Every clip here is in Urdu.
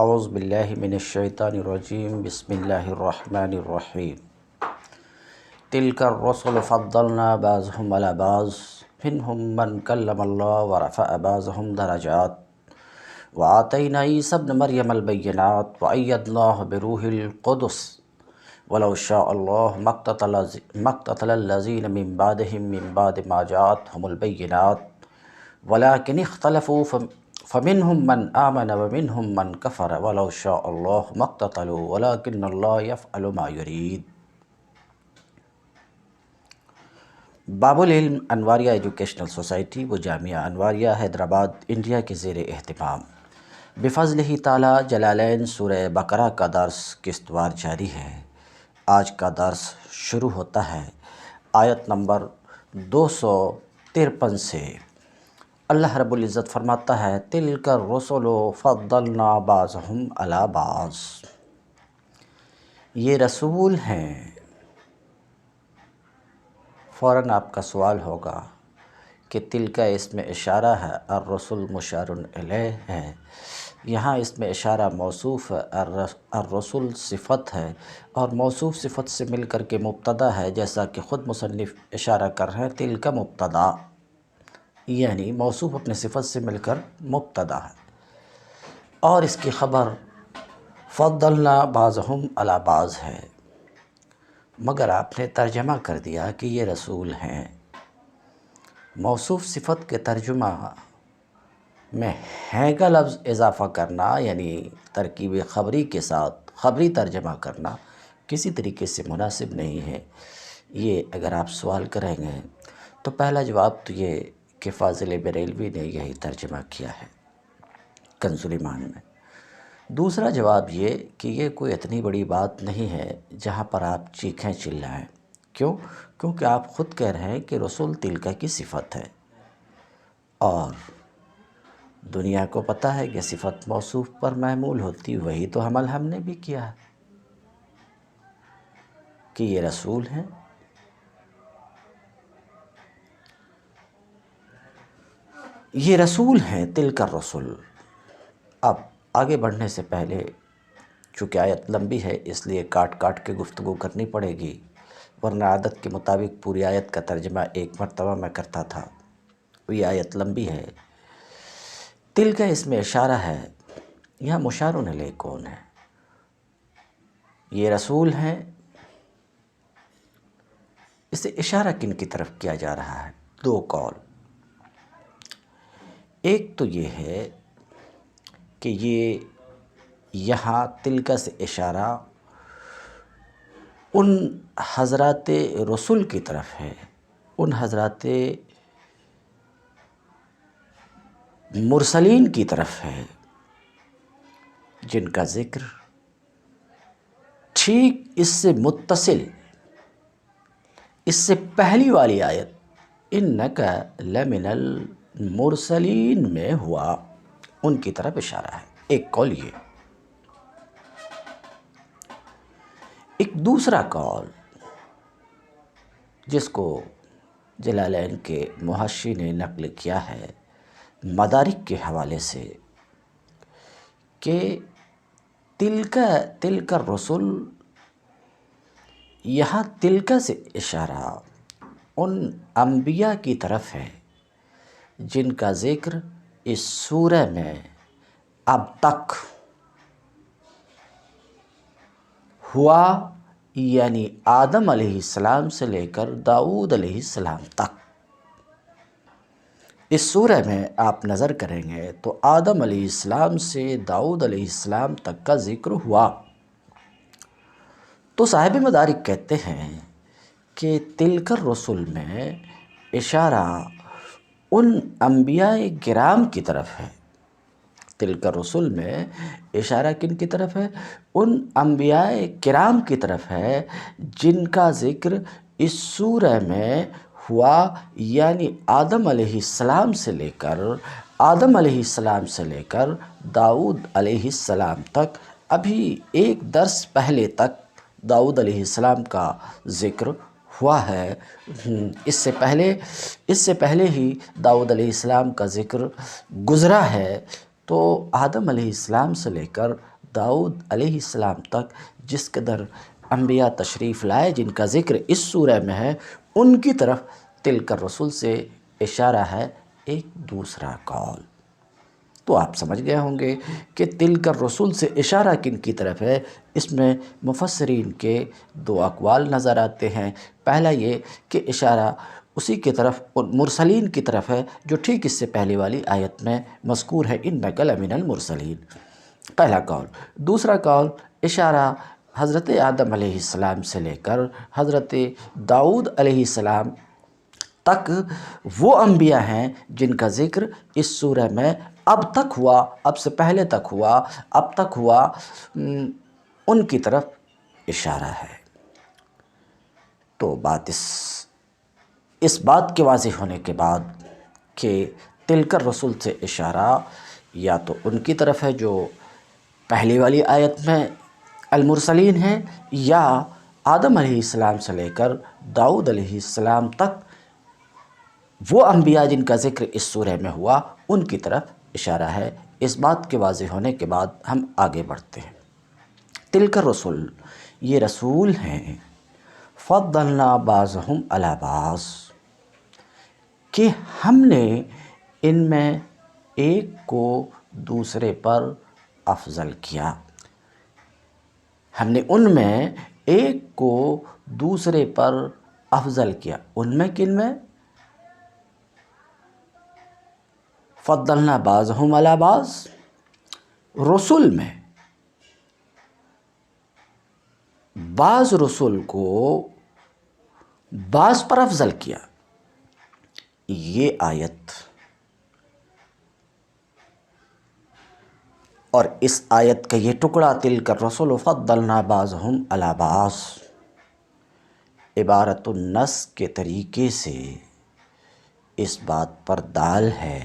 اعوذ باللہ من الشیطان الرجیم بسم اللہ الرحمن الرحیم تلک الرسل فضلنا بعضهم علی بعض منهم من کلم اللہ ورفع بعضهم درجات وآتینا عیسی ابن مریم البینات وأیدناہ بروح القدس ولو شاء اللہ ما اقتتل الذین من بعد ما جاءتهم البینات ولكن اختلفوا فمنهم من آمن ومنهم من كفر ولو شاء الله ما اقتتلوا ولكن الله يفعل ما يريد۔ باب العلم انواریہ ایجوکیشنل سوسائٹی و جامعہ انواریہ حیدرآباد انڈیا کے زیر اہتمام بفضلہ تعالی جلالین سورہ بقرہ کا درس قسطوار جاری ہے۔ آج کا درس شروع ہوتا ہے آیت نمبر 253 سے۔ اللہ رب العزت فرماتا ہے تلک الرسل فضلنا بعضهم علی بعض، یہ رسول ہیں۔ فوراً آپ کا سوال ہوگا کہ تلک اس میں اشارہ ہے، الرسل مشار الیہ ہے، یہاں اس میں اشارہ موصوف ہے، الرسل صفت ہے اور موصوف صفت سے مل کر کے مبتدا ہے، جیسا کہ خود مصنف اشارہ کر رہے ہیں تلک مبتدا، یعنی موصوف اپنے صفت سے مل کر مبتدا ہے، اور اس کی خبر فضلنا بعضهم علی بعض ہے، مگر آپ نے ترجمہ کر دیا کہ یہ رسول ہیں۔ موصوف صفت کے ترجمہ میں ہیں کا لفظ اضافہ کرنا، یعنی ترکیب خبری کے ساتھ خبری ترجمہ کرنا کسی طریقے سے مناسب نہیں ہے۔ یہ اگر آپ سوال کریں گے تو پہلا جواب تو یہ کہ فاضل بریلوی نے یہی ترجمہ کیا ہے کنز الایمان میں۔ دوسرا جواب یہ کہ یہ کوئی اتنی بڑی بات نہیں ہے جہاں پر آپ چیخیں چلائیں۔ کیوں؟ کیونکہ آپ خود کہہ رہے ہیں کہ رسول تلکا کی صفت ہے، اور دنیا کو پتہ ہے کہ صفت موصوف پر محمول ہوتی، وہی تو عمل ہم نے بھی کیا ہے کہ یہ رسول ہیں۔ یہ رسول ہیں تلک الرسل۔ اب آگے بڑھنے سے پہلے چونکہ آیت لمبی ہے اس لیے کاٹ کاٹ کے گفتگو کرنی پڑے گی، ورنہ عادت کے مطابق پوری آیت کا ترجمہ ایک مرتبہ میں کرتا تھا، یہ آیت لمبی ہے۔ تلک اس میں اشارہ ہے، یہاں مشار الیہ کون ہے؟ یہ رسول ہیں، اسے اشارہ کن کی طرف کیا جا رہا ہے؟ دو قول۔ ایک تو یہ ہے کہ یہ یہاں تلک سے اشارہ ان حضرات رسول کی طرف ہے، ان حضرات مرسلین کی طرف ہے جن کا ذکر ٹھیک اس سے متصل اس سے پہلی والی آیت انک لمن المرسلین میں ہوا، ان کی طرف اشارہ ہے۔ ایک قول یہ۔ ایک دوسرا قول جس کو جلالین کے محشی نے نقل کیا ہے مدارک کے حوالے سے کہ تلک الرسل، یہاں تلک سے اشارہ ان انبیاء کی طرف ہے جن کا ذکر اس سورہ میں اب تک ہوا، یعنی آدم علیہ السلام سے لے کر داؤد علیہ السلام تک۔ اس سورہ میں آپ نظر کریں گے تو آدم علیہ السلام سے داؤد علیہ السلام تک کا ذکر ہوا، تو صاحب مدارک کہتے ہیں کہ تلک الرسل میں اشارہ ان انبیاء کرام کی طرف ہے۔ تلک الرسل میں اشارہ کن کی طرف ہے؟ ان انبیاء کرام کی طرف ہے جن کا ذکر اس سورہ میں ہوا، یعنی آدم علیہ السلام سے لے کر داؤد علیہ السلام تک۔ ابھی ایک درس پہلے تک داؤد علیہ السلام کا ذکر ہوا ہے، اس سے پہلے ہی داؤد علیہ السلام کا ذکر گزرا ہے، تو آدم علیہ السلام سے لے کر داؤد علیہ السلام تک جس قدر انبیاء تشریف لائے جن کا ذکر اس سورہ میں ہے، ان کی طرف تلک الرسل سے اشارہ ہے ایک دوسرا قول۔ تو آپ سمجھ گئے ہوں گے کہ تلک الرسل سے اشارہ کن کی طرف ہے۔ اس میں مفسرین کے دو اقوال نظر آتے ہیں۔ پہلا یہ کہ اشارہ اسی کی طرف، ان مرسلین کی طرف ہے جو ٹھیک اس سے پہلے والی آیت میں مذکور ہے، انک لمن المرسلین، پہلا قول۔ دوسرا قول، اشارہ حضرت آدم علیہ السلام سے لے کر حضرت داؤد علیہ السلام تک وہ انبیاء ہیں جن کا ذکر اس سورہ میں اب تک ہوا، اب سے پہلے تک ہوا، اب تک ہوا، ان کی طرف اشارہ ہے۔ تو بات اس بات کے واضح ہونے کے بعد کہ تلک الرسل سے اشارہ یا تو ان کی طرف ہے جو پہلی والی آیت میں المرسلین ہیں، یا آدم علیہ السلام سے لے کر داؤد علیہ السلام تک وہ انبیاء جن کا ذکر اس سورہ میں ہوا ان کی طرف اشارہ ہے۔ اس بات کے واضح ہونے کے بعد ہم آگے بڑھتے ہیں۔ تلک الرسل، یہ رسول ہیں، فضلنا بعضهم علی بعض، کہ ہم نے ان میں ایک کو دوسرے پر افضل کیا۔ ہم نے ان میں ایک کو دوسرے پر افضل کیا۔ ان میں کن میں؟ فضلنا بعضهم علی بعض، رسل میں بعض رسل کو بعض پر افضل کیا۔ یہ آیت اور اس آیت کا یہ ٹکڑا تلک الرسل فضلنا بعضهم علی بعض عبارت النص کے طریقے سے اس بات پر دال ہے،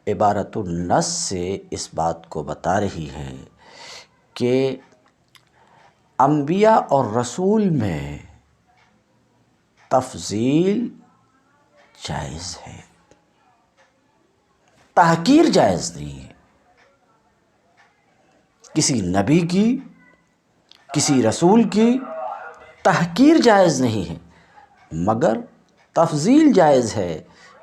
عبارت النص سے اس بات کو بتا رہی ہے کہ انبیاء اور رسول میں تفضیل جائز ہے، تحقیر جائز نہیں ہے۔ کسی نبی کی، کسی رسول کی تحقیر جائز نہیں ہے، مگر تفضیل جائز ہے۔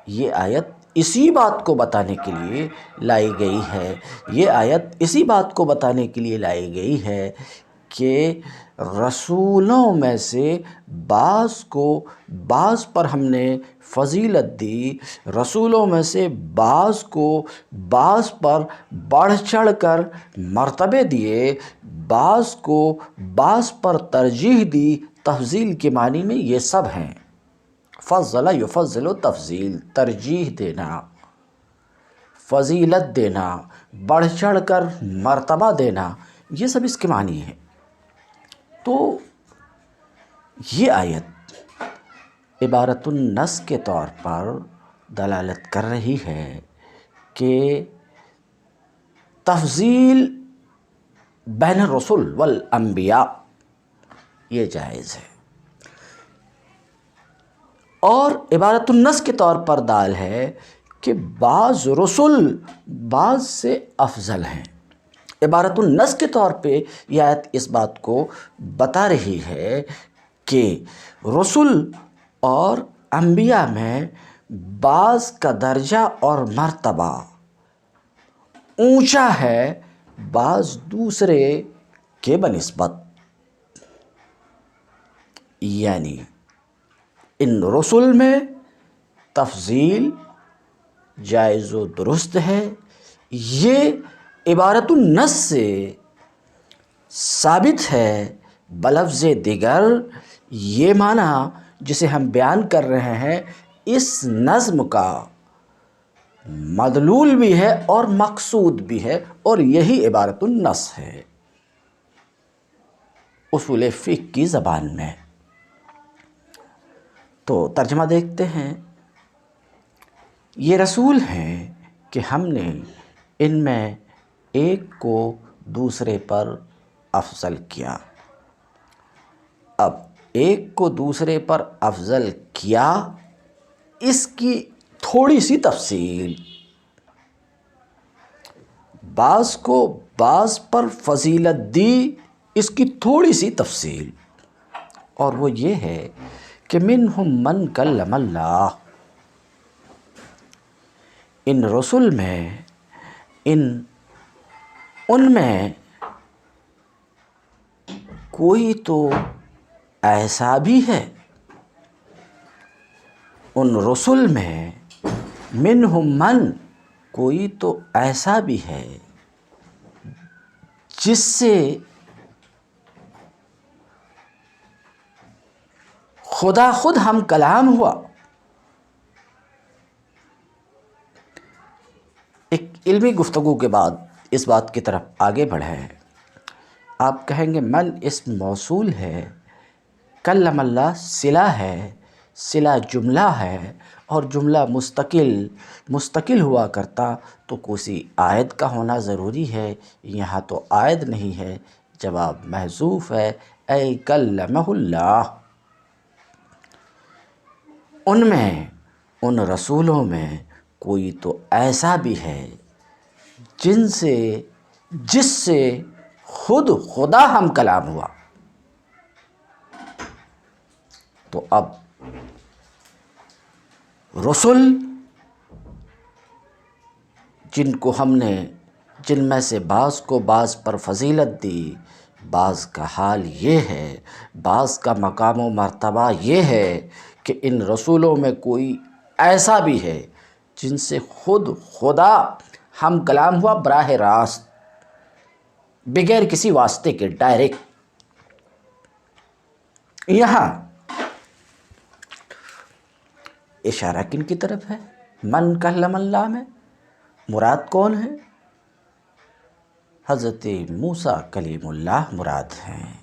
یہ آیت اسی بات کو بتانے کے لیے لائی گئی ہے، یہ آیت اسی بات کو بتانے کے لیے لائی گئی ہے کہ رسولوں میں سے بعض کو بعض پر ہم نے فضیلت دی، رسولوں میں سے بعض کو بعض پر بڑھ چڑھ کر مرتبے دیے، بعض کو بعض پر ترجیح دی۔ تفضیل کے معنی میں یہ سب ہیں، فضل یفضل تفضیل، ترجیح دینا، فضیلت دینا، بڑھ چڑھ کر مرتبہ دینا، یہ سب اس کے معنی ہیں۔ تو یہ آیت عبارت النص کے طور پر دلالت کر رہی ہے کہ تفضیل بین الرسل والانبیاء یہ جائز ہے، اور عبارت النص کے طور پر دال ہے کہ بعض رسل بعض سے افضل ہیں۔ عبارت النص کے طور پہ یہ آیت اس بات کو بتا رہی ہے کہ رسل اور انبیاء میں بعض کا درجہ اور مرتبہ اونچا ہے بعض دوسرے کے بنسبت، یعنی ان رسل میں تفضیل جائز و درست ہے۔ یہ عبارت النص سے ثابت ہے، بلفظ دیگر یہ معنی جسے ہم بیان کر رہے ہیں اس نظم کا مدلول بھی ہے اور مقصود بھی ہے، اور یہی عبارت النص ہے اصول فقہ کی زبان میں۔ تو ترجمہ دیکھتے ہیں۔ یہ رسول ہیں کہ ہم نے ان میں ایک کو دوسرے پر افضل کیا۔ اب ایک کو دوسرے پر افضل کیا، اس کی تھوڑی سی تفصیل۔ بعض کو بعض پر فضیلت دی، اس کی تھوڑی سی تفصیل، اور وہ یہ ہے کہ منہم من کلم اللہ، ان رسل میں ان میں کوئی تو ایسا بھی ہے، ان رسل میں منہم من کوئی تو ایسا بھی ہے جس سے خدا خود ہم کلام ہوا۔ ایک علمی گفتگو کے بعد اس بات کی طرف آگے بڑھے، آپ کہیں گے من اسم موصول ہے، کلم اللہ صلہ ہے، صلہ جملہ ہے، اور جملہ مستقل ہوا کرتا تو کسی عائد کا ہونا ضروری ہے، یہاں تو عائد نہیں ہے، جواب محذوف ہے، اے کلمہ اللہ۔ ان رسولوں میں کوئی تو ایسا بھی ہے جس سے خود خدا ہم کلام ہوا۔ تو اب رسل جن میں سے بعض کو بعض پر فضیلت دی، بعض کا حال یہ ہے، بعض کا مقام و مرتبہ یہ ہے کہ ان رسولوں میں کوئی ایسا بھی ہے جن سے خود خدا ہم کلام ہوا، براہ راست، بغیر کسی واسطے کے، ڈائریکٹ۔ یہاں اشارہ کن کی طرف ہے؟ من کلم اللہ میں مراد کون ہے؟ حضرت موسیٰ کلیم اللہ مراد ہیں،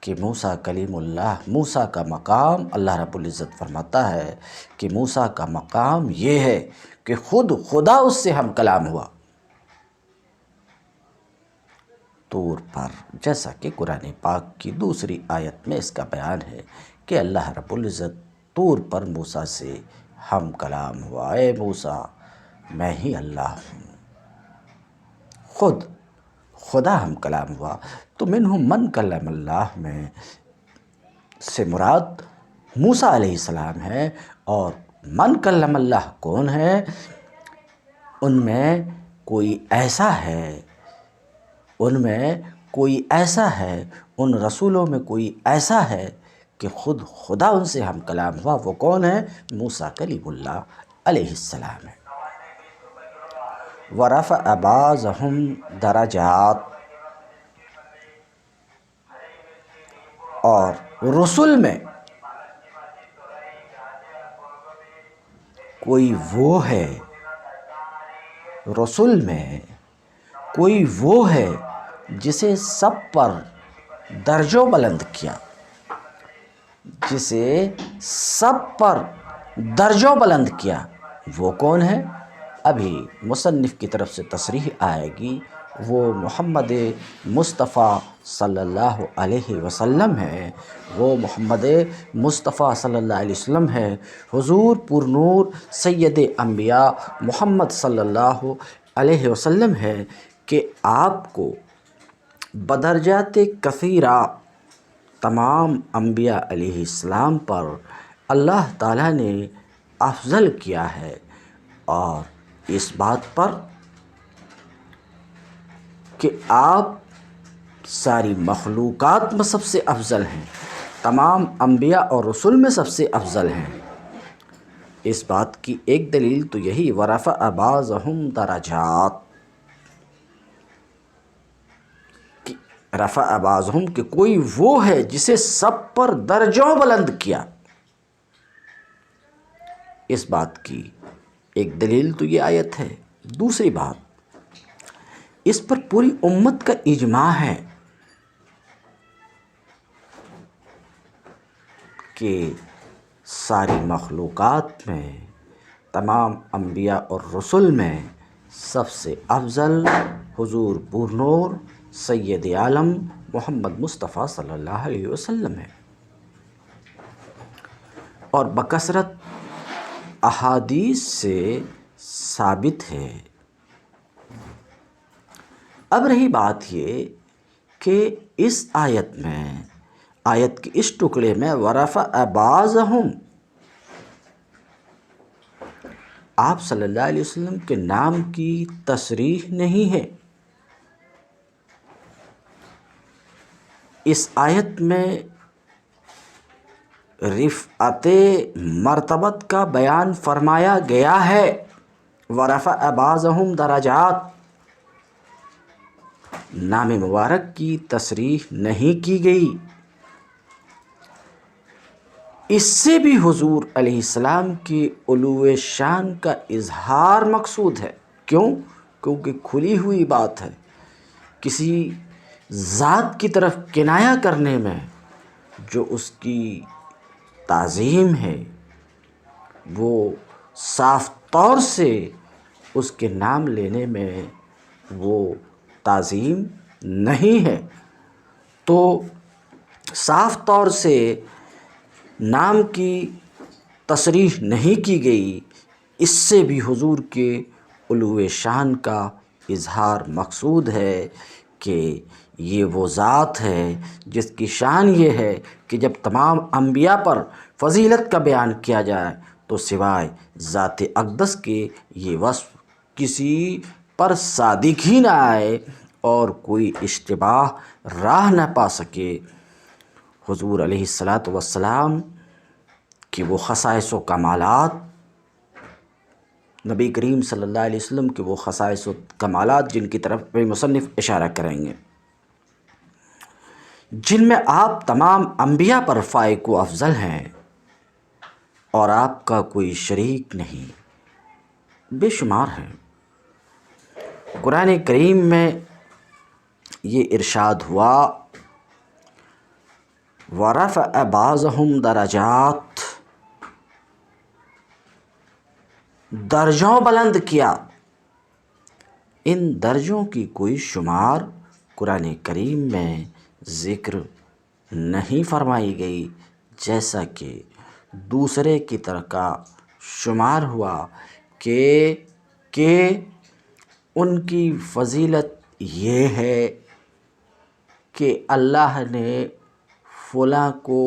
کہ موسیٰ کلیم اللہ، موسیٰ کا مقام، اللہ رب العزت فرماتا ہے کہ موسیٰ کا مقام یہ ہے کہ خود خدا اس سے ہم کلام ہوا طور پر، جیسا کہ قرآن پاک کی دوسری آیت میں اس کا بیان ہے کہ اللہ رب العزت طور پر موسیٰ سے ہم کلام ہوا، اے موسیٰ میں ہی اللہ ہوں، خدا ہم کلام ہوا۔ تو منہم من کلم اللہ میں سے مراد موسیٰ علیہ السلام ہے، اور من کلم اللہ کون ہے؟ ان میں کوئی ایسا ہے، ان رسولوں میں کوئی ایسا ہے کہ خود خدا ان سے ہم کلام ہوا، وہ کون ہے؟ موسیٰ کلیم اللہ علیہ السلام ہے۔ وَرَفَعَ بَعْضَهُمْ درجات، اور رسل میں کوئی وہ ہے جسے سب پر درجہ بلند کیا، وہ کون ہے؟ ابھی مصنف کی طرف سے تصریح آئے گی، وہ محمد مصطفیٰ صلی اللہ علیہ وسلم ہے، حضور پر نور سید انبیاء محمد صلی اللہ علیہ وسلم ہے، کہ آپ کو بدرجات کثیرہ تمام انبیاء علیہ السلام پر اللہ تعالیٰ نے افضل کیا ہے، اور اس بات پر کہ آپ ساری مخلوقات میں سب سے افضل ہیں، تمام انبیاء اور رسول میں سب سے افضل ہیں۔ اس بات کی ایک دلیل تو یہی وَرَفَعَ بَعْضَهُمْ درجات، رفع بعضہم کہ کوئی وہ ہے جسے سب پر درجوں بلند کیا۔ اس بات کی ایک دلیل تو یہ آیت ہے۔ دوسری بات، اس پر پوری امت کا اجماع ہے کہ ساری مخلوقات میں، تمام انبیاء اور رسل میں سب سے افضل حضور پر نور سید عالم محمد مصطفیٰ صلی اللہ علیہ وسلم ہے، اور بکثرت احادیث سے ثابت ہے اب رہی بات یہ کہ اس آیت کے اس ٹکڑے میں ورفع بعضهم، آپ صلی اللہ علیہ وسلم کے نام کی تصریح نہیں ہے۔ اس آیت میں رفعت مرتبت کا بیان فرمایا گیا ہے، ورفع بعضهم درجات، نام مبارک کی تصریح نہیں کی گئی۔ اس سے بھی حضور علیہ السلام کی علو شان کا اظہار مقصود ہے۔ کیوں؟ کیونکہ کھلی ہوئی بات ہے، کسی ذات کی طرف کنایہ کرنے میں جو اس کی تعظیم ہے وہ صاف طور سے اس کے نام لینے میں وہ تعظیم نہیں ہے، تو صاف طور سے نام کی تصریح نہیں کی گئی۔ اس سے بھی حضور کے علو شان کا اظہار مقصود ہے کہ یہ وہ ذات ہے جس کی شان یہ ہے کہ جب تمام انبیاء پر فضیلت کا بیان کیا جائے تو سوائے ذات اقدس کے یہ وصف کسی پر صادق ہی نہ آئے اور کوئی اشتباہ راہ نہ پا سکے۔ حضور علیہ السلام کی وہ خصائص و کمالات، نبی کریم صلی اللہ علیہ وسلم کے وہ خصائص و کمالات جن کی طرف بھی مصنف اشارہ کریں گے، جن میں آپ تمام انبیاء پر فائق و افضل ہیں اور آپ کا کوئی شریک نہیں، بے شمار ہیں۔ قرآن کریم میں یہ ارشاد ہوا وَرَفَعَ بَعْضَهُمْ درجات، درجوں بلند کیا۔ ان درجوں کی کوئی شمار قرآن کریم میں ذکر نہیں فرمائی گئی، جیسا کہ دوسرے کی طرح کا شمار ہوا کہ ان کی فضیلت یہ ہے کہ اللہ نے فلاں کو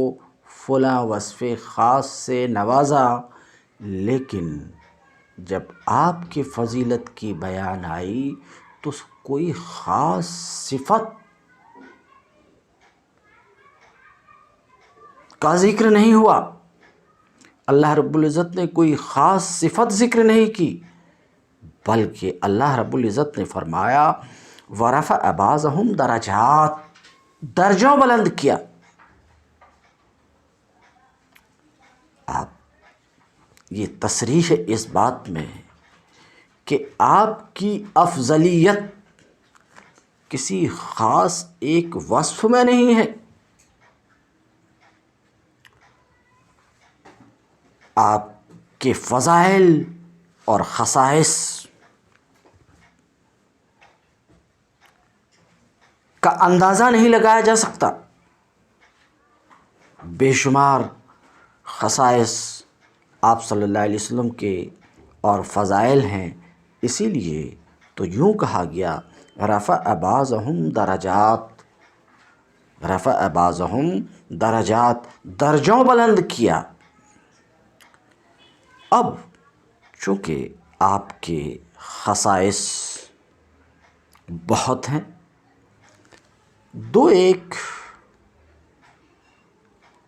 فلاں وصف خاص سے نوازا، لیکن جب آپ کی فضیلت کی بیان آئی تو کوئی خاص صفت کا ذکر نہیں ہوا، اللہ رب العزت نے کوئی خاص صفت ذکر نہیں کی، بلکہ اللہ رب العزت نے فرمایا وَرَفَعَ بَعْضَهُمْ درجات، درجوں بلند کیا۔ آپ یہ تصریح ہے اس بات میں کہ آپ کی افضلیت کسی خاص ایک وصف میں نہیں ہے، آپ کے فضائل اور خصائص کا اندازہ نہیں لگایا جا سکتا۔ بے شمار خصائص آپ صلی اللہ علیہ وسلم کے اور فضائل ہیں، اسی لیے تو یوں کہا گیا رفع بعضهم درجات، رفع بعضهم درجات، درجوں بلند کیا۔ اب چونکہ آپ کے خصائص بہت ہیں، دو ایک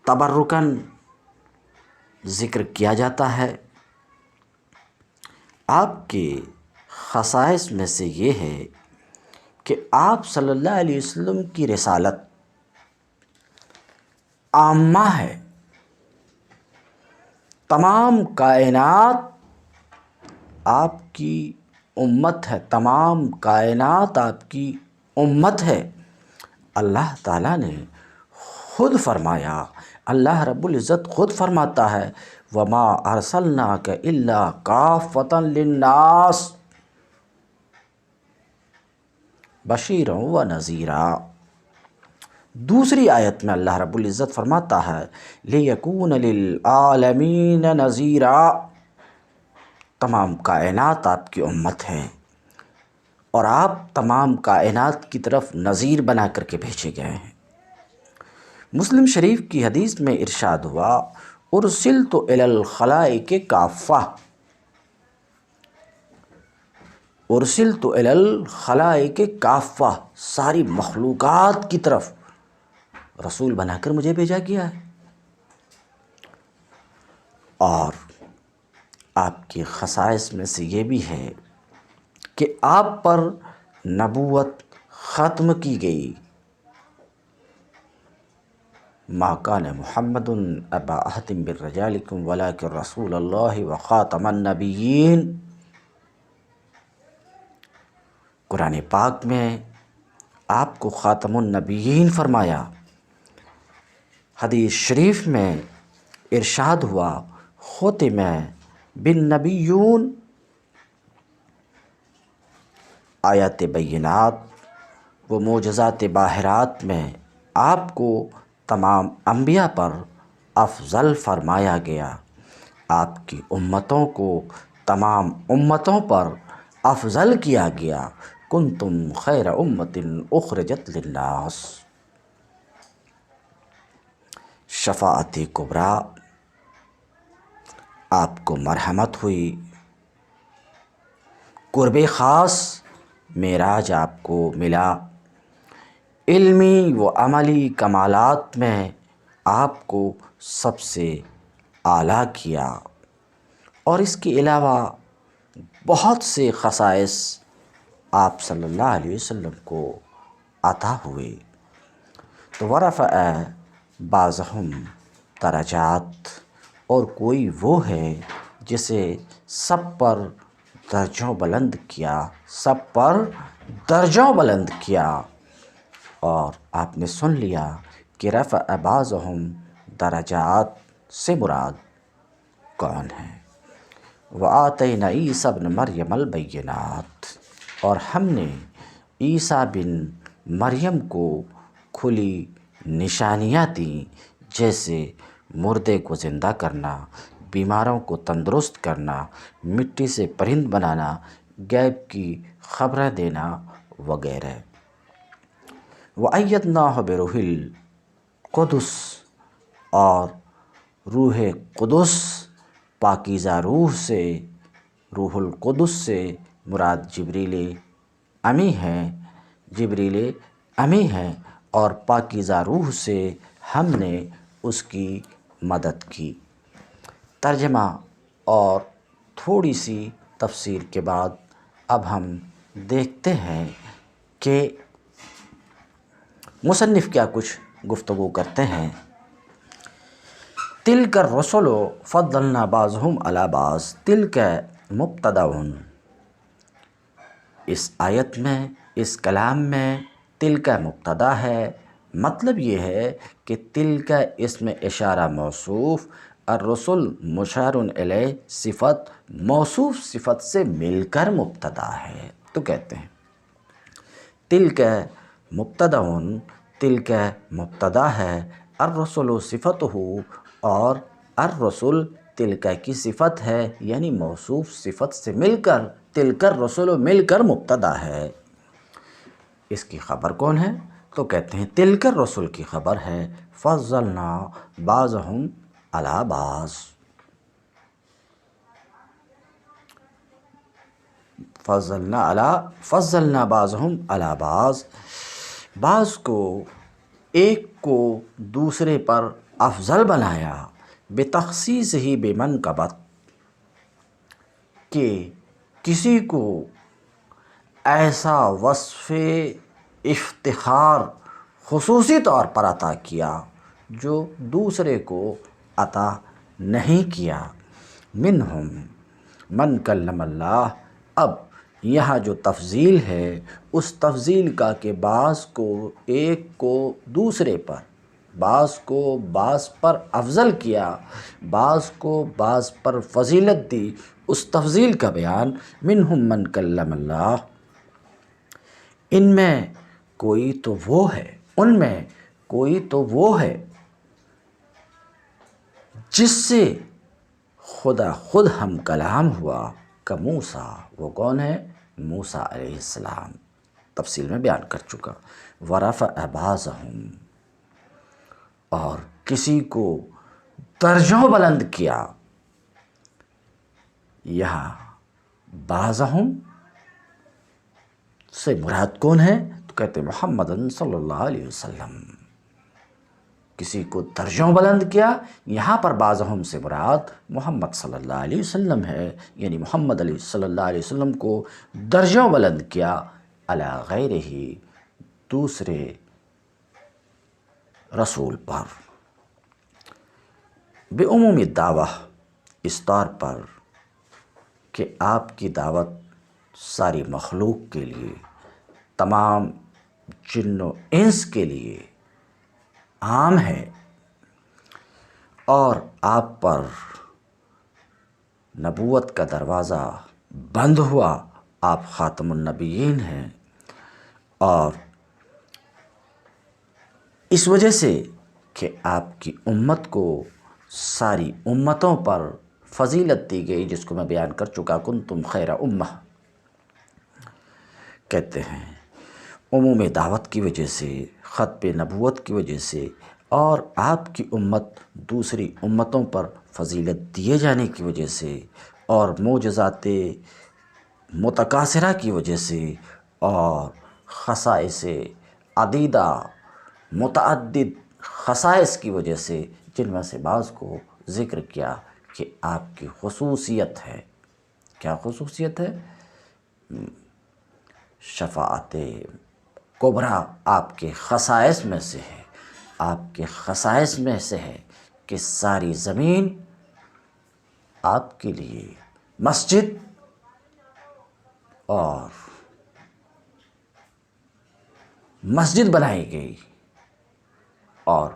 تبرکاً ذکر کیا جاتا ہے۔ آپ کے خصائص میں سے یہ ہے کہ آپ صلی اللہ علیہ وسلم کی رسالت عامہ ہے، تمام کائنات آپ کی امت ہے، تمام کائنات آپ کی امت ہے۔ اللہ تعالیٰ نے خود فرمایا، اللہ رب العزت خود فرماتا ہے وَمَا أَرْسَلْنَاكَ إِلَّا كَافَّةً لِلنَّاسِ بَشِيرًا وَنَذِيرًا۔ دوسری آیت میں اللہ رب العزت فرماتا ہے لِيَكُونَ لِلْعَالَمِينَ نَذِيرًا، تمام کائنات آپ کی امت ہے اور آپ تمام کائنات کی طرف نذیر بنا کر کے بھیجے گئے ہیں۔ مسلم شریف کی حدیث میں ارشاد ہوا ارسلت الی الخلائق کافہ، ارسلت الی الخلائق کافہ، ساری مخلوقات کی طرف رسول بنا کر مجھے بھیجا گیا ہے۔ اور آپ کی خصائص میں سے یہ بھی ہے کہ آپ پر نبوت ختم کی گئی۔ ما کان محمد ابا احد من رجالکم ولکن رسول اللہ وخاتم النبیین۔ قرآن پاک میں آپ کو خاتم النبیین فرمایا، حدیث شریف میں ارشاد ہوا ختم بالنبیون، آیات بینات و معجزات باہرات میں آپ کو تمام انبیاء پر افضل فرمایا گیا، آپ کی امتوں کو تمام امتوں پر افضل کیا گیا۔ کنتم خیر امت اخرجت للناس، شفاعت کبریٰ، آپ کو مرحمت ہوئی، قرب خاص معراج آپ کو ملا، علمی و عملی کمالات میں آپ کو سب سے اعلیٰ کیا، اور اس کے علاوہ بہت سے خصائص آپ صلی اللہ علیہ وسلم کو عطا ہوئے۔ تو ورفع بعضهم درجات، اور کوئی وہ ہے جسے سب پر درجوں بلند کیا، سب پر درجوں بلند کیا۔ اور آپ نے سن لیا کہ رفع بعضهم درجات سے مراد کون ہے۔ وآتینا عیسیٰ ابن مریم البینات، اور ہم نے عیسیٰ بن مریم کو کھلی نشانیاں دیں، جیسے مردے کو زندہ کرنا، بیماروں کو تندرست کرنا، مٹی سے پرند بنانا، غیب کی خبریں دینا وغیرہ۔ وَأَيَّدْنَاهُ بِرُوحِ الْقُدُسِ، اور روح قدس، پاکیزہ روح سے، روح القدس سے مراد جبریل امی ہیں، جبریل امی ہیں، اور پاکیزہ روح سے ہم نے اس کی مدد کی۔ ترجمہ اور تھوڑی سی تفسیر کے بعد اب ہم دیکھتے ہیں کہ مصنف کیا کچھ گفتگو کرتے ہیں۔ تلک الرسل فضلنا بعضهم علی بعض، تلک مبتدأ، اس آیت میں، اس کلام میں تلک مبتدا ہے، مطلب یہ ہے کہ تلک اسم اشارہ موصوف، الرسل مشار الیہ صفت، موصوف صفت سے مل کر مبتدا ہے۔ تو کہتے ہیں تلک مبتدأ، تلک مبتدا ہے، الرسل صفتہ، اور الرسل تلک کی صفت ہے، یعنی موصوف صفت سے مل کر تلک الرسل مل کر مبتدا ہے۔ اس کی خبر کون ہے؟ تو کہتے ہیں تلک الرسل کی خبر ہے فضلنا بعضهم علی بعض، فضلنا بعضهم علی بعض، بعض کو، ایک کو دوسرے پر افضل بنایا، بتخصیصہ بمنقبت، کہ کسی کو ایسا وصف افتخار خصوصی طور پر عطا کیا جو دوسرے کو عطا نہیں کیا۔ منہم من کلم اللہ، اب یہاں جو تفضیل ہے اس تفضیل کا کہ بعض کو ایک کو دوسرے پر، بعض کو بعض پر افضل کیا، بعض کو بعض پر فضیلت دی، اس تفضیل کا بیان۔ منہم من کلم اللہ، ان میں کوئی تو وہ ہے، ان میں کوئی تو وہ ہے جس سے خدا خود ہم کلام ہوا، کا موسیٰ، وہ کون ہے؟ موسیٰ علیہ السلام، تفصیل میں بیان کر چکا۔ ورفع بعضهم، اور کسی کو درجوں بلند کیا۔ یہاں بعضهم سے مراد کون ہے؟ تو کہتے محمد صلی اللہ علیہ وسلم، کسی کو درجوں بلند کیا۔ یہاں پر بعضهم سے مراد محمد صلی اللہ علیہ وسلم ہے، یعنی محمد صلی اللہ علیہ وسلم کو درجوں بلند کیا علی غیرہ، دوسرے رسول پر، بعموم دعویٰ، اس طور پر کہ آپ کی دعوت ساری مخلوق کے لیے، تمام جن و انس کے لیے عام ہے، اور آپ پر نبوت کا دروازہ بند ہوا، آپ خاتم النبیین ہیں، اور اس وجہ سے کہ آپ کی امت کو ساری امتوں پر فضیلت دی گئی، جس کو میں بیان کر چکا، کنتم خیر امہ، کہتے ہیں عموم دعوت کی وجہ سے، ختم نبوت کی وجہ سے، اور آپ کی امت دوسری امتوں پر فضیلت دیے جانے کی وجہ سے، اور معجزات متکاثرہ کی وجہ سے، اور خصائص عدیدہ، متعدد خصائص کی وجہ سے، جن میں سے بعض کو ذکر کیا کہ آپ کی خصوصیت ہے۔ کیا خصوصیت ہے؟ شفاعت کبریٰ آپ کے خصائص میں سے ہے، آپ کے خصائص میں سے ہے کہ ساری زمین آپ کے لیے مسجد اور مسجد بنائی گئی، اور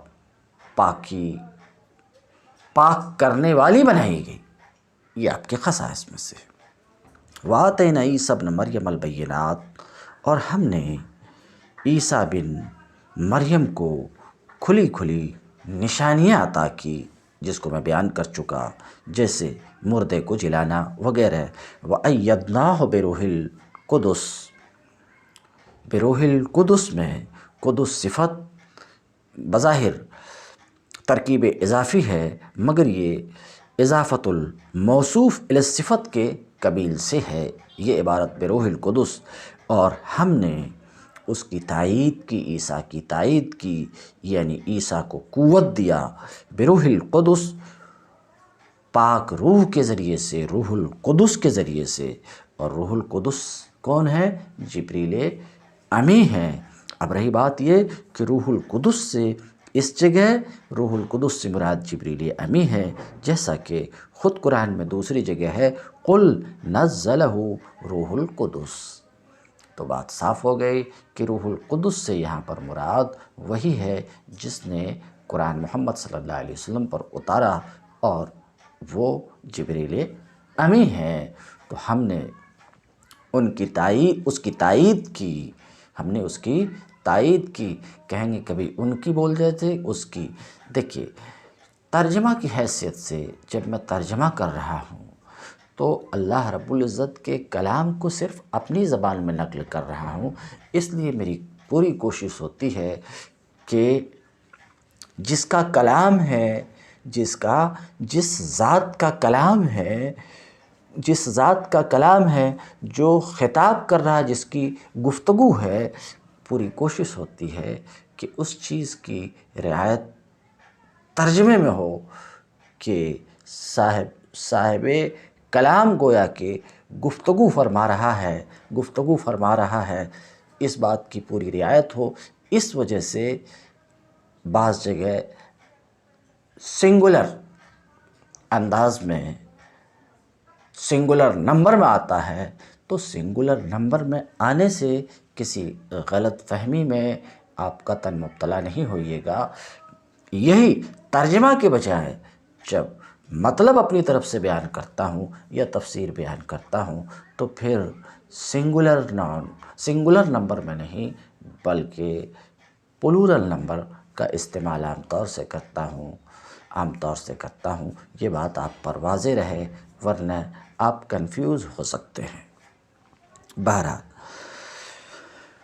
پاک کرنے والی بنائی گئی، یہ آپ کے خصائص میں سے ہے۔ وَآتَيْنَا عِیسیٰ ابْنَ مَرْیَمَ الْبَیِّنَاتِ، اور ہم نے عیسیٰ بن مریم کو کھلی کھلی نشانیاں عطا کی، جس کو میں بیان کر چکا، جیسے مردے کو جلانا وغیرہ۔ وَأَیَّدْنَاهُ بِرُوحِ الْقُدُسِ، بروح القدس میں قدس صفت بظاہر ترکیب اضافی ہے، مگر یہ اضافت الموصوف الی الصفت کے قبیل سے ہے، یہ عبارت بروح القدس، اور ہم نے اس کی تائید کی، عیسیٰ کی تائید کی، یعنی عیسیٰ کو قوت دیا بروح القدس، پاک روح کے ذریعے سے، روح القدس کے ذریعے سے۔ اور روح القدس کون ہے؟ جبریل امی ہیں۔ اب رہی بات یہ کہ روح القدس سے اس جگہ روح القدس سے مراد جبریل امی ہے، جیسا کہ خود قرآن میں دوسری جگہ ہے قل نزلہ روح القدس۔ تو بات صاف ہو گئی کہ روح القدس سے یہاں پر مراد وہی ہے جس نے قرآن محمد صلی اللہ علیہ وسلم پر اتارا، اور وہ جبریل امی ہیں۔ تو ہم نے اس کی تائید کی، ہم نے اس کی تائید کی۔ کہیں گے کبھی ان کی بول جاتے، اس کی۔ دیکھیے، ترجمہ کی حیثیت سے جب میں ترجمہ کر رہا ہوں تو اللہ رب العزت کے کلام کو صرف اپنی زبان میں نقل کر رہا ہوں، اس لیے میری پوری کوشش ہوتی ہے کہ جس کا کلام ہے، جس ذات کا کلام ہے، جو خطاب کر رہا ہے، جس کی گفتگو ہے، پوری کوشش ہوتی ہے کہ اس چیز کی رعایت ترجمے میں ہو کہ صاحب کلام گویا کہ گفتگو فرما رہا ہے، اس بات کی پوری رعایت ہو۔ اس وجہ سے بعض جگہ سنگولر انداز میں، سنگولر نمبر میں آتا ہے، تو سنگولر نمبر میں آنے سے کسی غلط فہمی میں آپ کا تن مبتلا نہیں ہوئیے گا۔ یہی ترجمہ کے بجائے جب مطلب اپنی طرف سے بیان کرتا ہوں یا تفسیر بیان کرتا ہوں تو پھر سنگولر نمبر میں نہیں بلکہ پلورل نمبر کا استعمال عام طور سے کرتا ہوں۔ یہ بات آپ پر واضح رہے، ورنہ آپ کنفیوز ہو سکتے ہیں۔ بہرحال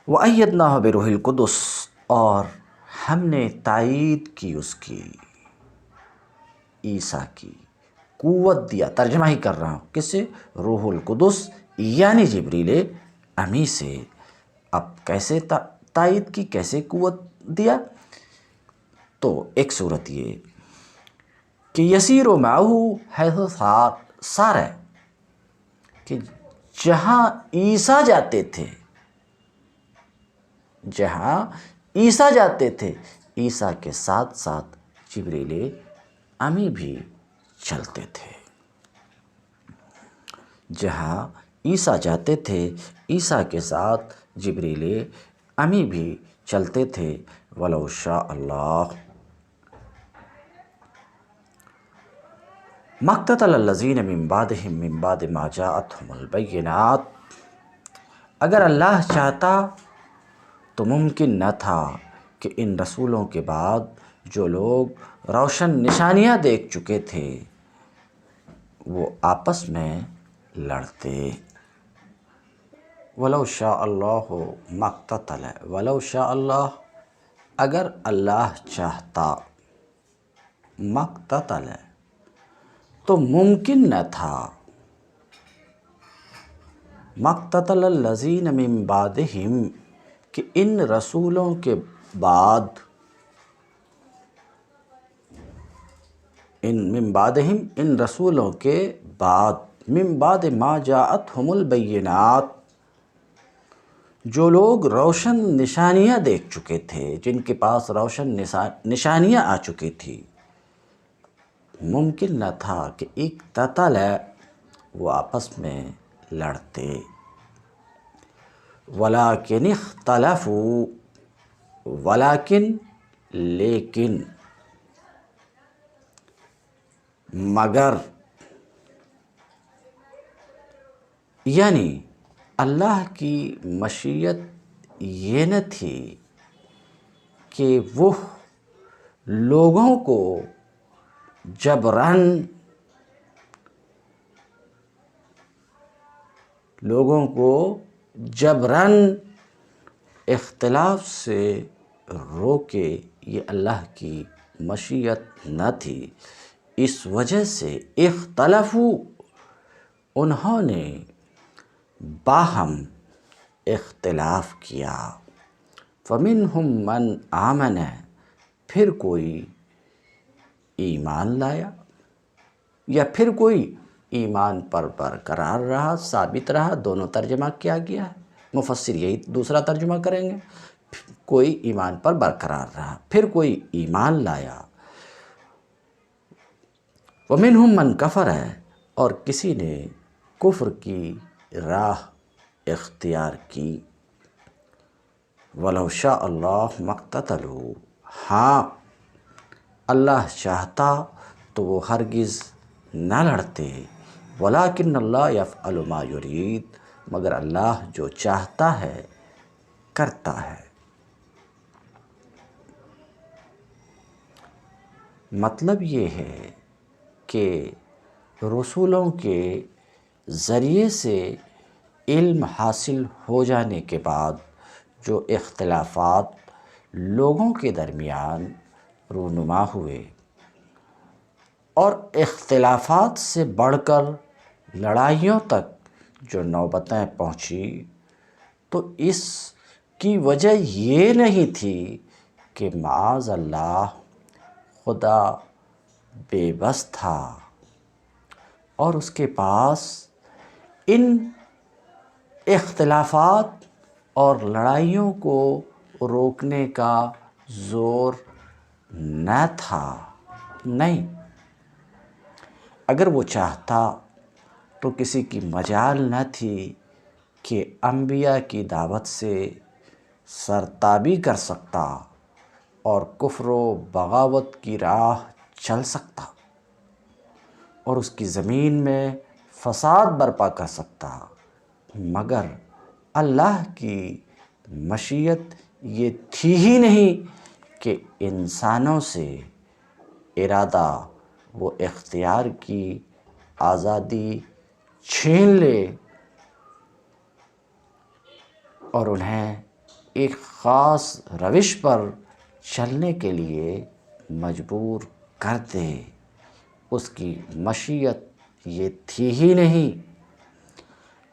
وَأَيَّدْنَاهُ بِرُوحِ الْقُدُسِ، اور ہم نے تائید کی اس کی، عیسیٰ کی قوت دیا، ترجمہ ہی کر رہا ہوں، کس سے؟ روح القدس یعنی جبریل امی سے۔ اب کیسے تائید کی، کیسے قوت دیا؟ تو ایک صورت یہ کہ یسیر معہ حیث سار ہے، کہ جہاں عیسیٰ جاتے تھے، جہاں عیسیٰ جاتے تھے، عیسیٰ کے ساتھ ساتھ جبریل امی بھی چلتے تھے۔ جہاں عیسیٰ جاتے تھے، عیسیٰ کے ساتھ جبریل امی بھی چلتے تھے۔ وَلَوْ شَاءَ اللَّهُ مَا اقْتَتَلَ الَّذِينَ مِن بَعْدِهِم مِّن بَعْدِ مَا جَاءَتْهُمُ الْبَيِّنَاتُ، اگر اللہ چاہتا تو ممکن نہ تھا کہ ان رسولوں کے بعد جو لوگ روشن نشانیاں دیکھ چکے تھے وہ آپس میں لڑتے۔ وَلَوْ شَاءَ اللَّهُ مَا اقْتَتَلَ، وَلَوْ شَاءَ اللَّهُ، اگر اللہ چاہتا، مَا اقْتَتَلَ، تو ممکن نہ تھا، مَا اقْتَتَلَ الَّذِينَ مِن بَعْدِهِم، کہ ان رسولوں کے بعد، من بعدہم، ان رسولوں کے بعد، من بعد ما جاءتہم البینات، جو لوگ روشن نشانیاں دیکھ چکے تھے، جن کے پاس روشن نشانیاں آ چکی تھی، ممکن نہ تھا کہ اقتتل، وہ آپس میں لڑتے۔ وَلَٰكِنِ اخْتَلَفُوا، ولیکن، لیکن، مگر، یعنی اللہ کی مشیت یہ نہ تھی کہ وہ لوگوں کو جبراً اختلاف سے روکے، یہ اللہ کی مشیت نہ تھی۔ اس وجہ سے اختلافو، انہوں نے باہم اختلاف کیا۔ فَمِنْهُمْ مَنْ آمَنَ، پھر کوئی ایمان لایا، یا پھر کوئی ایمان پر برقرار رہا، ثابت رہا، دونوں ترجمہ کیا گیا ہے، مفسر یہی دوسرا ترجمہ کریں گے، کوئی ایمان پر برقرار رہا، پھر کوئی ایمان لایا۔ وَمِنْهُمْ مَنْ كَفَرَ، اور کسی نے کفر کی راہ اختیار کی۔ وَلَوْ شَاءَ اللَّهُ مَا اقْتَتَلُوا، ہاں اللہ چاہتا تو وہ ہرگز نہ لڑتے۔ وَلَٰكِنَّ اللَّهَ يَفْعَلُ مَا يُرِيدُ، مگر اللہ جو چاہتا ہے کرتا ہے۔ مطلب یہ ہے کہ رسولوں کے ذریعے سے علم حاصل ہو جانے کے بعد جو اختلافات لوگوں کے درمیان رونما ہوئے، اور اختلافات سے بڑھ کر لڑائیوں تک جو نوبتیں پہنچی، تو اس کی وجہ یہ نہیں تھی کہ معاذ اللہ خدا بے بس تھا اور اس کے پاس ان اختلافات اور لڑائیوں کو روکنے کا زور نہ تھا، نہیں، اگر وہ چاہتا تو کسی کی مجال نہ تھی کہ انبیاء کی دعوت سے سرتابی کر سکتا اور کفر و بغاوت کی راہ چل سکتا اور اس کی زمین میں فساد برپا کر سکتا، مگر اللہ کی مشیت یہ تھی ہی نہیں کہ انسانوں سے ارادہ وہ اختیار کی آزادی چھین لے اور انہیں ایک خاص روش پر چلنے کے لیے مجبور کر دے۔ اس کی مشیت یہ تھی ہی نہیں۔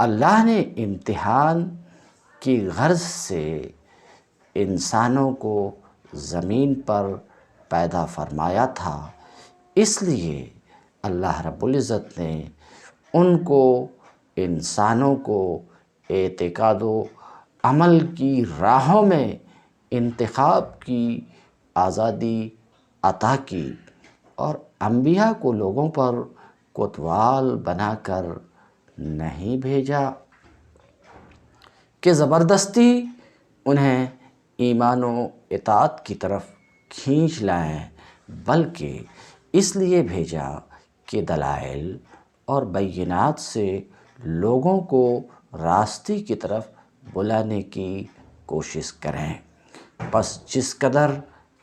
اللہ نے امتحان کی غرض سے انسانوں کو زمین پر پیدا فرمایا تھا، اس لیے اللہ رب العزت نے ان کو، انسانوں کو اعتقاد و عمل کی راہوں میں انتخاب کی آزادی عطا کی، اور انبیاء کو لوگوں پر کوتوال بنا کر نہیں بھیجا کہ زبردستی انہیں ایمان و اطاعت کی طرف کھینچ لائیں، بلکہ اس لیے بھیجا کہ دلائل اور بینات سے لوگوں کو راستے کی طرف بلانے کی کوشش کریں۔ بس جس قدر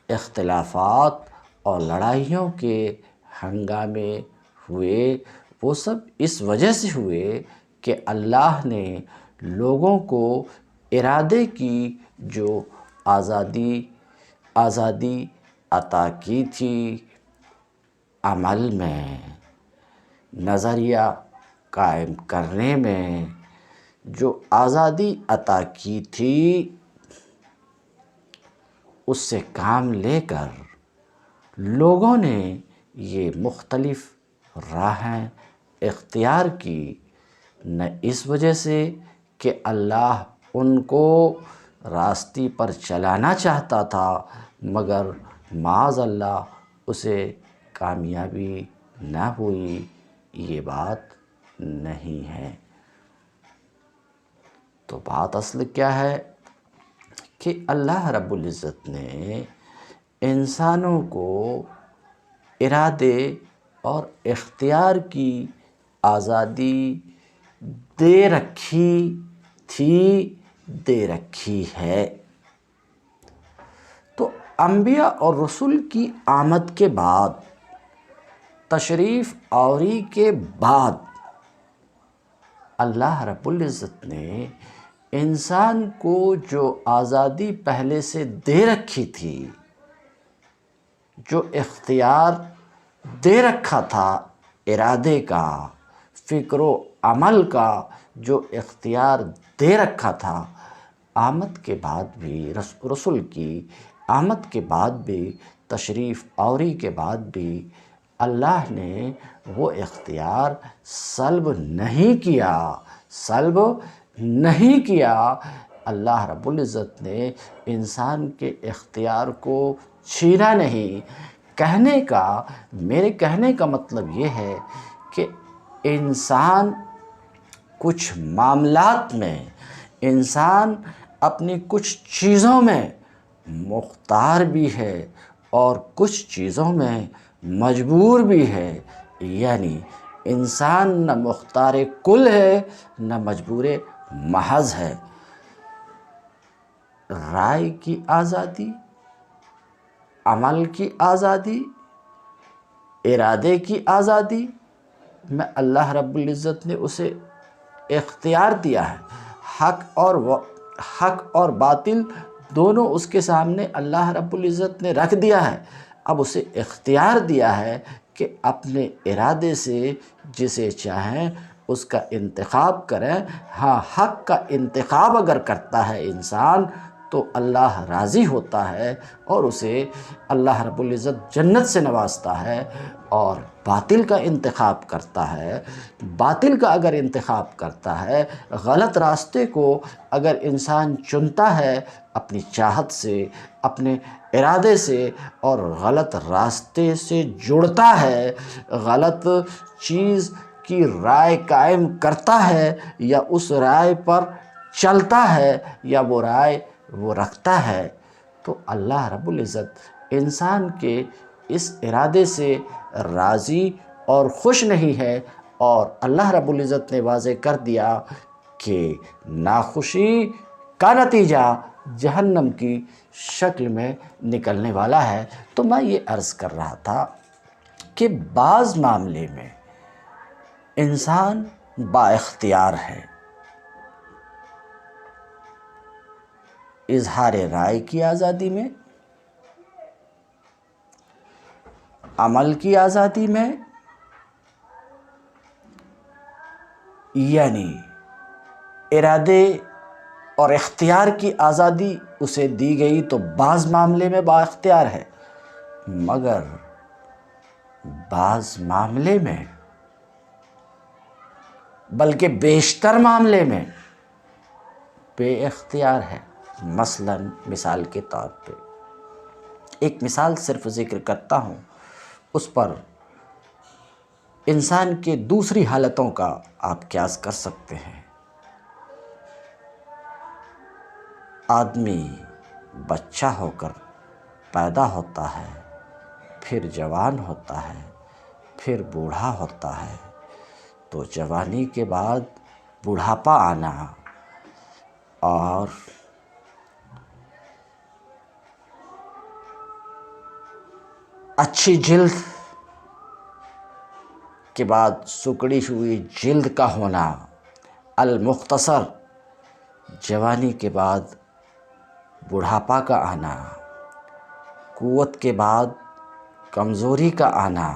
اختلافات اور لڑائیوں کے ہنگامے ہوئے، وہ سب اس وجہ سے ہوئے کہ اللہ نے لوگوں کو ارادے کی جو آزادی عطا کی تھی، عمل میں، نظریہ قائم کرنے میں جو آزادی عطا کی تھی، اس سے کام لے کر لوگوں نے یہ مختلف راہیں اختیار کی، نہ اس وجہ سے کہ اللہ ان کو راستے پر چلانا چاہتا تھا، مگر معاذ اللہ اسے کامیابی نہ ہوئی، یہ بات نہیں ہے۔ تو بات اصل کیا ہے کہ اللہ رب العزت نے انسانوں کو ارادے اور اختیار کی آزادی دے رکھی تھی، دے رکھی ہے۔ تو انبیاء اور رسول کی آمد کے بعد، تشریف آوری کے بعد، اللہ رب العزت نے انسان کو جو آزادی پہلے سے دے رکھی تھی، جو اختیار دے رکھا تھا، ارادے کا، فکر و عمل کا جو اختیار دے رکھا تھا، آمد کے بعد بھی، رسول کی آمد کے بعد بھی، تشریف آوری کے بعد بھی اللہ نے وہ اختیار سلب نہیں کیا۔ اللہ رب العزت نے انسان کے اختیار کو چھینا نہیں۔ میرے کہنے کا مطلب یہ ہے کہ انسان کچھ معاملات میں، انسان اپنی کچھ چیزوں میں مختار بھی ہے اور کچھ چیزوں میں مجبور بھی ہے، یعنی انسان نہ مختار کل ہے نہ مجبور محض ہے۔ رائے کی آزادی، عمل کی آزادی، ارادے کی آزادی میں اللہ رب العزت نے اسے اختیار دیا ہے۔ حق اور باطل دونوں اس کے سامنے اللہ رب العزت نے رکھ دیا ہے۔ اب اسے اختیار دیا ہے کہ اپنے ارادے سے جسے چاہیں اس کا انتخاب کریں۔ ہاں، حق کا انتخاب اگر کرتا ہے انسان تو اللہ راضی ہوتا ہے اور اسے اللہ رب العزت جنت سے نوازتا ہے، اور باطل کا انتخاب کرتا ہے، باطل کا اگر انتخاب کرتا ہے، غلط راستے کو اگر انسان چنتا ہے اپنی چاہت سے، اپنے ارادے سے، اور غلط راستے سے جڑتا ہے، غلط چیز کی رائے قائم کرتا ہے، یا اس رائے پر چلتا ہے، یا وہ رائے وہ رکھتا ہے، تو اللہ رب العزت انسان کے اس ارادے سے راضی اور خوش نہیں ہے، اور اللہ رب العزت نے واضح کر دیا کہ ناخوشی کا نتیجہ جہنم کی شکل میں نکلنے والا ہے۔ تو میں یہ عرض کر رہا تھا کہ بعض معاملے میں انسان با اختیار ہے، اظہار رائے کی آزادی میں، عمل کی آزادی میں، یعنی ارادے اور اختیار کی آزادی اسے دی گئی تو بعض معاملے میں با اختیار ہے، مگر بعض معاملے میں، بلکہ بیشتر معاملے میں بے اختیار ہے۔ مثال کے طور پہ ایک مثال صرف ذکر کرتا ہوں، اس پر انسان کے دوسری حالتوں کا آپ قیاس کر سکتے ہیں۔ آدمی بچہ ہو کر پیدا ہوتا ہے، پھر جوان ہوتا ہے، پھر بوڑھا ہوتا ہے، تو جوانی کے بعد بوڑھاپا آنا اور اچھی جلد کے بعد سکڑی ہوئی جلد کا ہونا، المختصر جوانی کے بعد بڑھاپا کا آنا، قوت کے بعد کمزوری کا آنا،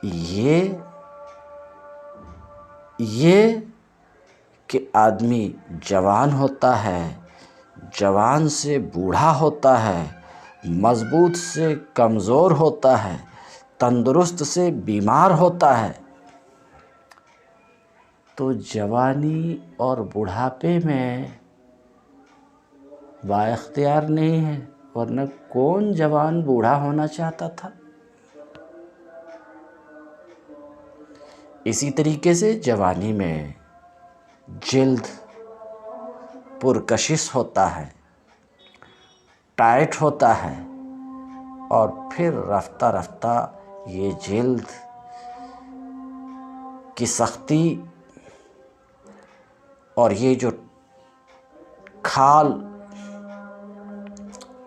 یہ کہ آدمی جوان ہوتا ہے، جوان سے بوڑھا ہوتا ہے، مضبوط سے کمزور ہوتا ہے، تندرست سے بیمار ہوتا ہے، تو جوانی اور بڑھاپے میں با اختیار نہیں ہے، ورنہ کون جوان بوڑھا ہونا چاہتا تھا؟ اسی طریقے سے جوانی میں جلد پرکشش ہوتا ہے، ٹائٹ ہوتا ہے، اور پھر رفتہ رفتہ یہ جلد کی سختی اور یہ جو کھال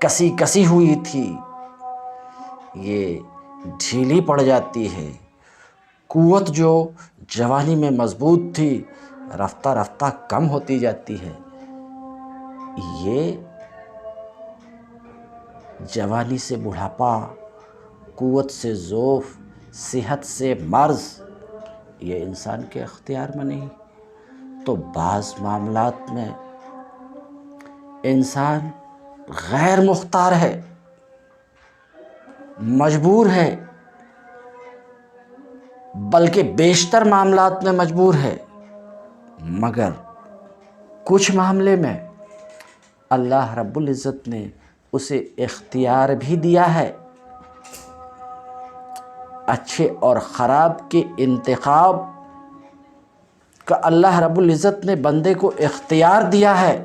کسی ہوئی تھی یہ ڈھیلی پڑ جاتی ہے۔ قوت جو جوانی میں مضبوط تھی رفتہ رفتہ کم ہوتی جاتی ہے۔ یہ جوانی سے بڑھاپا، قوت سے ضعف، صحت سے مرض، یہ انسان کے اختیار میں نہیں۔ تو بعض معاملات میں انسان غیر مختار ہے، مجبور ہے، بلکہ بیشتر معاملات میں مجبور ہے، مگر کچھ معاملے میں اللہ رب العزت نے اسے اختیار بھی دیا ہے۔ اچھے اور خراب کے انتخاب کا اللہ رب العزت نے بندے کو اختیار دیا ہے،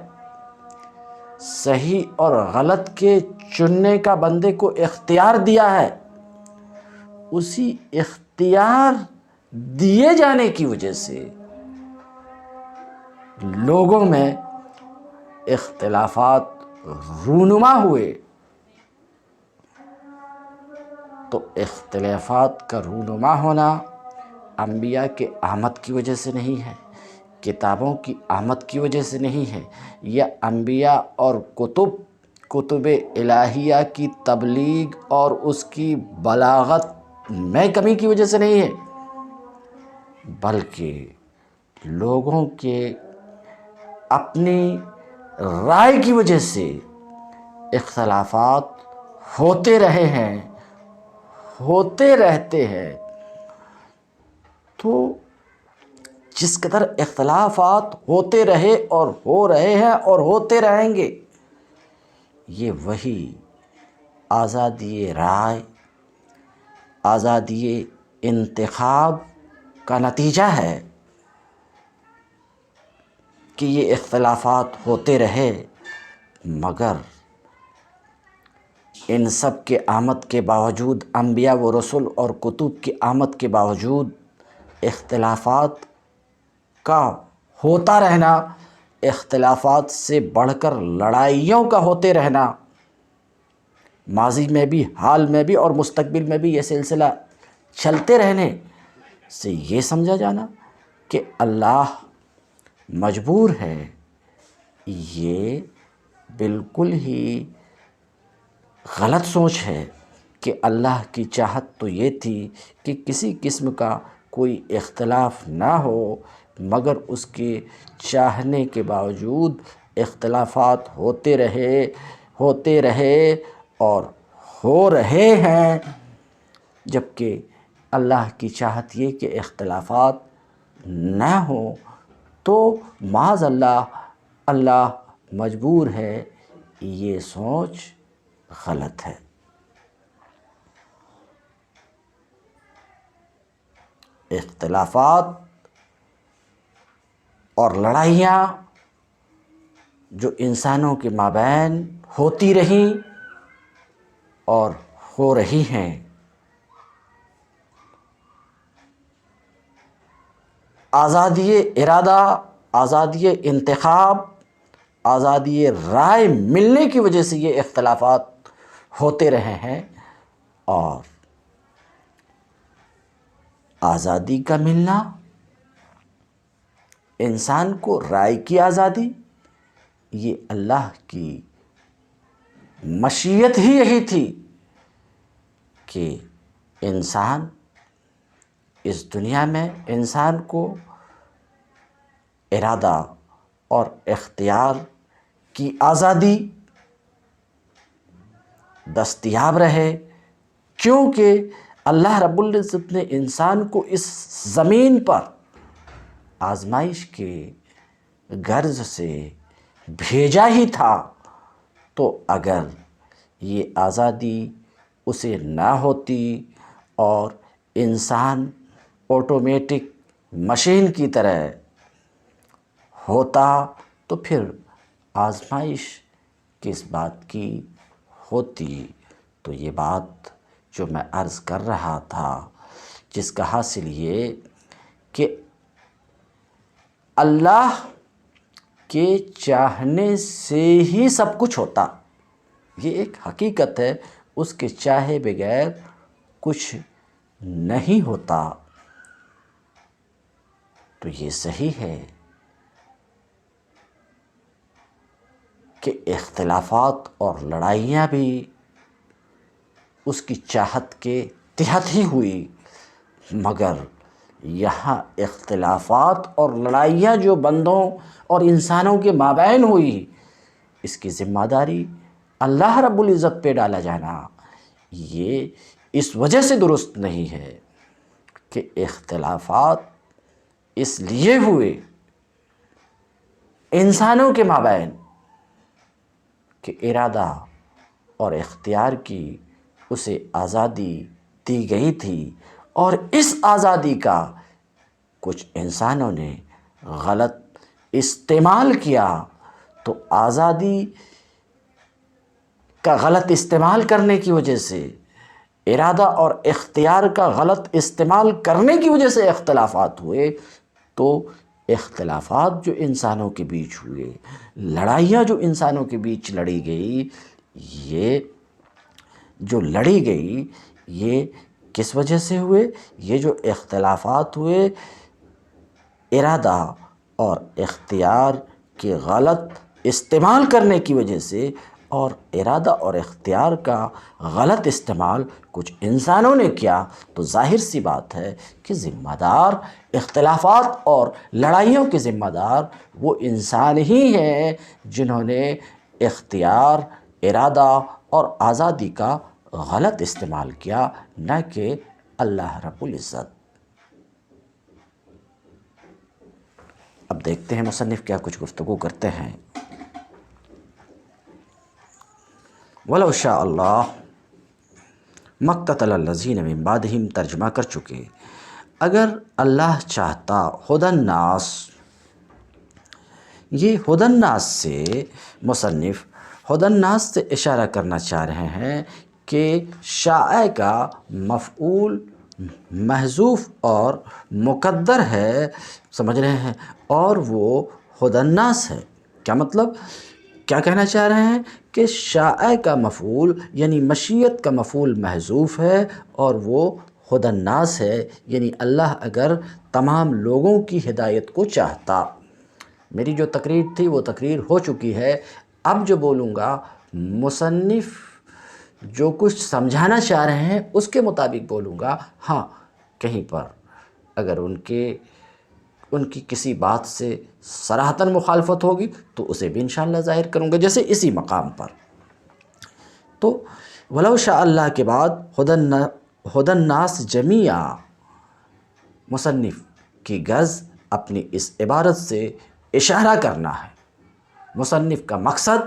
صحیح اور غلط کے چننے کا بندے کو اختیار دیا ہے۔ اسی اختیار دیے جانے کی وجہ سے لوگوں میں اختلافات رونما ہوئے، تو اختلافات کا رونما ہونا انبیاء کے آمد کی وجہ سے نہیں ہے، کتابوں کی آمد کی وجہ سے نہیں ہے، یا انبیاء اور کتب الہیہ کی تبلیغ اور اس کی بلاغت میں کمی کی وجہ سے نہیں ہے، بلکہ لوگوں کے اپنی رائے کی وجہ سے اختلافات ہوتے رہے ہیں، ہوتے رہتے ہیں۔ تو جس قدر اختلافات ہوتے رہے اور ہو رہے ہیں اور ہوتے رہیں گے، یہ وہی آزادی رائے، آزادی انتخاب کا نتیجہ ہے کہ یہ اختلافات ہوتے رہے، مگر ان سب کے آمد کے باوجود، انبیاء و رسول اور کتب کی آمد کے باوجود اختلافات کا ہوتا رہنا، اختلافات سے بڑھ کر لڑائیوں کا ہوتے رہنا، ماضی میں بھی، حال میں بھی اور مستقبل میں بھی یہ سلسلہ چلتے رہنے سے یہ سمجھا جانا کہ اللہ مجبور ہے یہ بالکل ہی غلط سوچ ہے کہ اللہ کی چاہت تو یہ تھی کہ کسی قسم کا کوئی اختلاف نہ ہو، مگر اس کے چاہنے کے باوجود اختلافات ہوتے رہے اور ہو رہے ہیں، جبکہ اللہ کی چاہت یہ کہ اختلافات نہ ہوں، تو معاذ اللہ مجبور ہے۔ یہ سوچ غلط ہے۔ اختلافات اور لڑائیاں جو انسانوں کے مابین ہوتی رہیں اور ہو رہی ہیں، آزادی ارادہ، آزادی انتخاب، آزادی رائے ملنے کی وجہ سے یہ اختلافات ہوتے رہے ہیں، اور آزادی کا ملنا، انسان کو رائے کی آزادی، یہ اللہ کی مشیت ہی یہی تھی کہ انسان اس دنیا میں انسان کو ارادہ اور اختیار کی آزادی دستیاب رہے، کیونکہ اللہ رب العزت نے انسان کو اس زمین پر آزمائش کے غرض سے بھیجا ہی تھا۔ تو اگر یہ آزادی اسے نہ ہوتی اور انسان آٹومیٹک مشین کی طرح ہوتا، تو پھر آزمائش کس بات کی ہوتی؟ تو یہ بات جو میں عرض کر رہا تھا، جس کا حاصل یہ کہ اللہ کے چاہنے سے ہی سب کچھ ہوتا، یہ ایک حقیقت ہے۔ اس کے چاہے بغیر کچھ نہیں ہوتا۔ تو یہ صحیح ہے کہ اختلافات اور لڑائیاں بھی اس کی چاہت کے تحت ہی ہوئی، مگر یہاں اختلافات اور لڑائیاں جو بندوں اور انسانوں کے مابین ہوئی، اس کی ذمہ داری اللہ رب العزت پہ ڈالا جانا یہ اس وجہ سے درست نہیں ہے کہ اختلافات اس لیے ہوئے انسانوں کے مابین کہ ارادہ اور اختیار کی اسے آزادی دی گئی تھی، اور اس آزادی کا کچھ انسانوں نے غلط استعمال کیا۔ تو آزادی کا غلط استعمال کرنے کی وجہ سے، ارادہ اور اختیار کا غلط استعمال کرنے کی وجہ سے اختلافات ہوئے۔ تو اختلافات جو انسانوں کے بیچ ہوئے، لڑائیاں جو انسانوں کے بیچ لڑی گئی، یہ جو لڑی گئی یہ کس وجہ سے ہوئے؟ یہ جو اختلافات ہوئے ارادہ اور اختیار کے غلط استعمال کرنے کی وجہ سے، اور ارادہ اور اختیار کا غلط استعمال کچھ انسانوں نے کیا۔ تو ظاہر سی بات ہے کہ ذمہ دار اختلافات اور لڑائیوں کے ذمہ دار وہ انسان ہی ہیں جنہوں نے اختیار، ارادہ اور آزادی کا غلط استعمال کیا، نہ کہ اللہ رب العزت۔ اب دیکھتے ہیں مصنف کیا کچھ گفتگو کرتے ہیں۔ وَلَوْ شَاءَ اللَّهُ مَقْتَتَلَ الَّذِينَ مِن بَعْدِهِمْ ترجمہ کر چکے۔ اگر اللہ چاہتا، ہدی الناس، یہ ہدی الناس سے مصنف ہدی الناس سے اشارہ کرنا چاہ رہے ہیں کہ شاء کا مفعول محذوف اور مقدر ہے، سمجھ رہے ہیں، اور وہ ہدی الناس ہے۔ کیا مطلب؟ کیا کہنا چاہ رہے ہیں کہ شاء کا مفعول یعنی مشیت کا مفعول محذوف ہے، اور وہ ہدی الناس ہے، یعنی اللہ اگر تمام لوگوں کی ہدایت کو چاہتا، میری جو تقریر تھی وہ تقریر ہو چکی ہے، اب جو بولوں گا مصنف جو کچھ سمجھانا چاہ رہے ہیں اس کے مطابق بولوں گا۔ ہاں کہیں پر اگر ان کی کسی بات سے صراحتاً مخالفت ہوگی تو اسے بھی انشاءاللہ ظاہر کروں گا، جیسے اسی مقام پر۔ تو ولو شاء اللہ کے بعد ہدی الناس جمیعا، مصنف کی غرض اپنی اس عبارت سے اشارہ کرنا ہے، مصنف کا مقصد،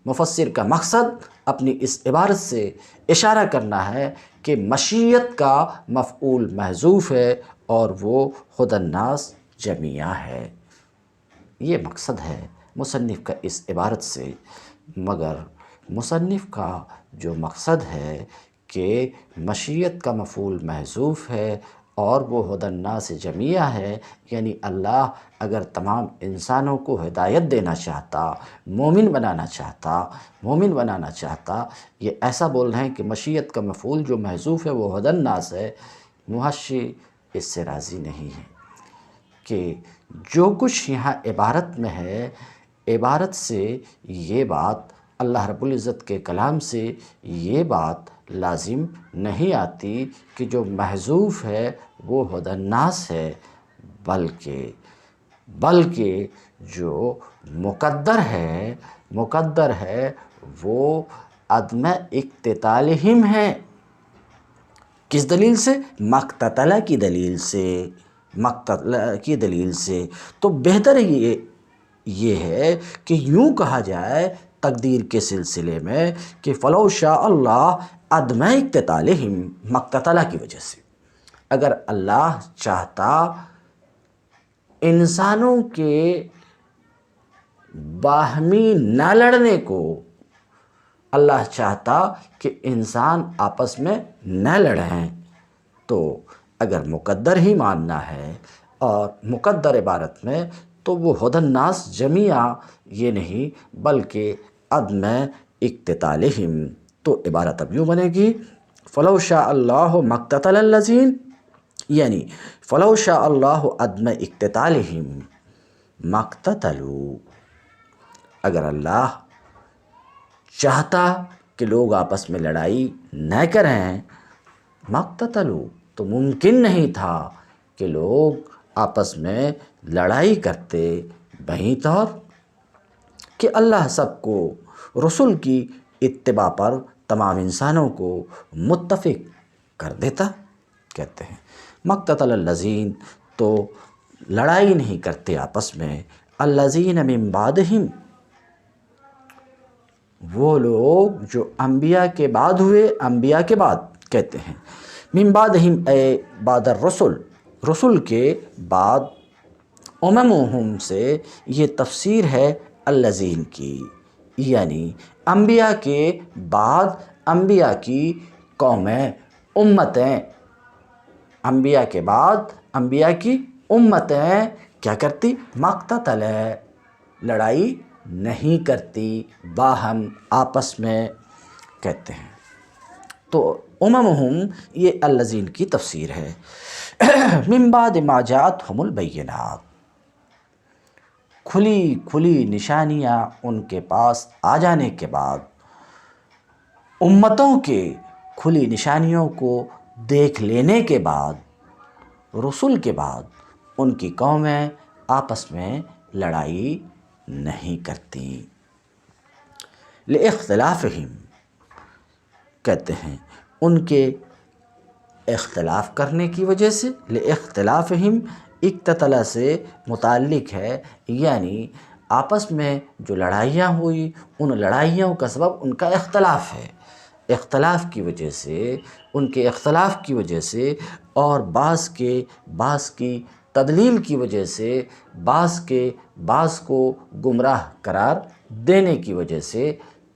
مفسر کا مقصد اپنی اس عبارت سے اشارہ کرنا ہے کہ مشیت کا مفعول محذوف ہے اور وہ ہدی الناس جمیعا ہے۔ یہ مقصد ہے مصنف کا اس عبارت سے، مگر مصنف کا جو مقصد ہے کہ مشیت کا مفعول محذوف ہے اور وہ ہدی الناس جمیعا ہے، یعنی اللہ اگر تمام انسانوں کو ہدایت دینا چاہتا، مومن بنانا چاہتا، یہ ایسا بول رہے ہیں کہ مشیت کا مفعول جو محذوف ہے وہ ہدی الناس ہے، محشی اس سے راضی نہیں ہے کہ جو کچھ یہاں عبارت میں ہے، عبارت سے یہ بات، اللہ رب العزت کے کلام سے یہ بات لازم نہیں آتی کہ جو محذوف ہے وہ ہدی الناس ہے، بلکہ جو مقدر ہے وہ عدم اقتتالہم ہے۔ کس دلیل سے؟ مقتتلہ کی دلیل سے۔ تو بہتر یہ ہے کہ یوں کہا جائے تقدیر کے سلسلے میں کہ فلو شاء اللہ عدم اقتتالہم، مقتتلہ کی وجہ سے اگر اللہ چاہتا انسانوں کے باہمی نہ لڑنے کو، اللہ چاہتا کہ انسان آپس میں نہ لڑیں، تو اگر مقدر ہی ماننا ہے اور مقدر عبارت میں تو وہ ہدی الناس جمیعا یہ نہیں بلکہ عدم اقتتالہم۔ تو عبارت اب یوں بنے گی فلو شاء اللہ مقتتل الذین، یعنی فلو شاء اللہ عدم اقتتالہم مقتتلوا، اگر اللہ چاہتا کہ لوگ آپس میں لڑائی نہ کریں، مقتتلوا تو ممکن نہیں تھا کہ لوگ آپس میں لڑائی کرتے، بہی طور کہ اللہ سب کو رسول کی اتباع پر تمام انسانوں کو متفق کر دیتا۔ کہتے ہیں مقتتل الذین، تو لڑائی نہیں کرتے آپس میں، الذین من بعدہم، وہ لوگ جو انبیاء کے بعد ہوئے، انبیاء کے بعد کہتے ہیں من بعدہم اے بعد الرسل، رسل کے بعد، اممہم سے یہ تفسیر ہے الذین کی، یعنی انبیاء کے بعد انبیاء کی قومیں، امتیں، انبیاء کے بعد انبیاء کی امتیں کیا کرتی؟ مقتتل، لڑائی نہیں کرتی باہم آپس میں، کہتے ہیں۔ تو اممہم یہ الذین کی تفسیر ہے۔ من بعد ما جاءتہم البینات، کھلی نشانیاں ان کے پاس آ جانے کے بعد، امتوں کے کھلی نشانیوں کو دیکھ لینے کے بعد، رسول کے بعد ان کی قومیں آپس میں لڑائی نہیں کرتی۔ لاختلافہم، کہتے ہیں ان کے اختلاف کرنے کی وجہ سے، لاختلافہم اقتتل سے متعلق ہے، یعنی آپس میں جو لڑائیاں ہوئی ان لڑائیوں کا سبب ان کا اختلاف ہے، اختلاف کی وجہ سے، ان کے اختلاف کی وجہ سے، اور بعض کی تدلیل کی وجہ سے، بعض کو گمراہ قرار دینے کی وجہ سے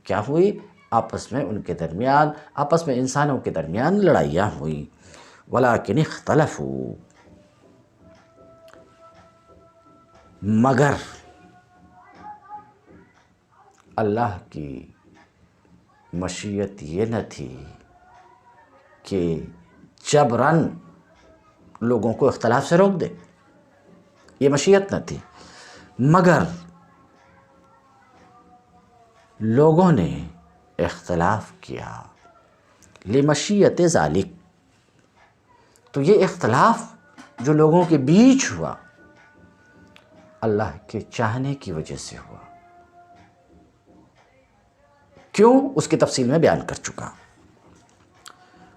کیا ہوئی؟ آپس میں ان کے درمیان، آپس میں انسانوں کے درمیان لڑائیاں ہوئیں۔ ولیکن اختلفوا، مگر اللہ کی مشیت یہ نہ تھی کہ جبراً لوگوں کو اختلاف سے روک دے، یہ مشیت نہ تھی، مگر لوگوں نے اختلاف کیا لمشیت ذالک، تو یہ اختلاف جو لوگوں کے بیچ ہوا اللہ کے چاہنے کی وجہ سے ہوا۔ کیوں؟ اس کی تفصیل میں بیان کر چکا۔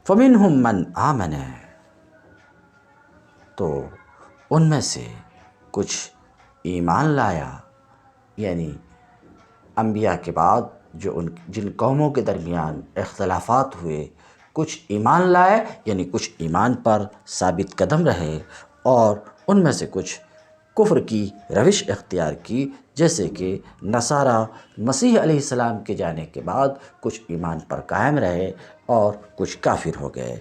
فَمِنْهُمْ مَنْ آمَنَ، تو ان میں سے کچھ ایمان لایا، یعنی انبیاء کے بعد جن قوموں کے درمیان اختلافات ہوئے، کچھ ایمان لائے یعنی کچھ ایمان پر ثابت قدم رہے، اور ان میں سے کچھ کفر کی روش اختیار کی، جیسے کہ نصارہ مسیح علیہ السلام کے جانے کے بعد کچھ ایمان پر قائم رہے اور کچھ کافر ہو گئے۔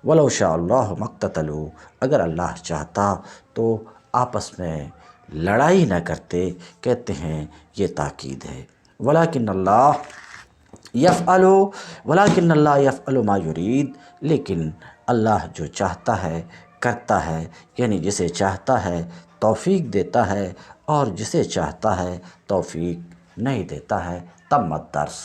وَلَوْ شَاءَ اللَّهُ مَا اقْتَتَلُوا، اگر اللہ چاہتا تو آپس میں لڑائی نہ کرتے۔ کہتے ہیں یہ تاکید ہے، وَلَٰكِنَّ اللَّهَ يَفْعَلُ مَا يُرِيدُ، لیکن اللہ جو چاہتا ہے کرتا ہے، یعنی جسے چاہتا ہے توفیق دیتا ہے اور جسے چاہتا ہے توفیق نہیں دیتا ہے۔ تم الدرس۔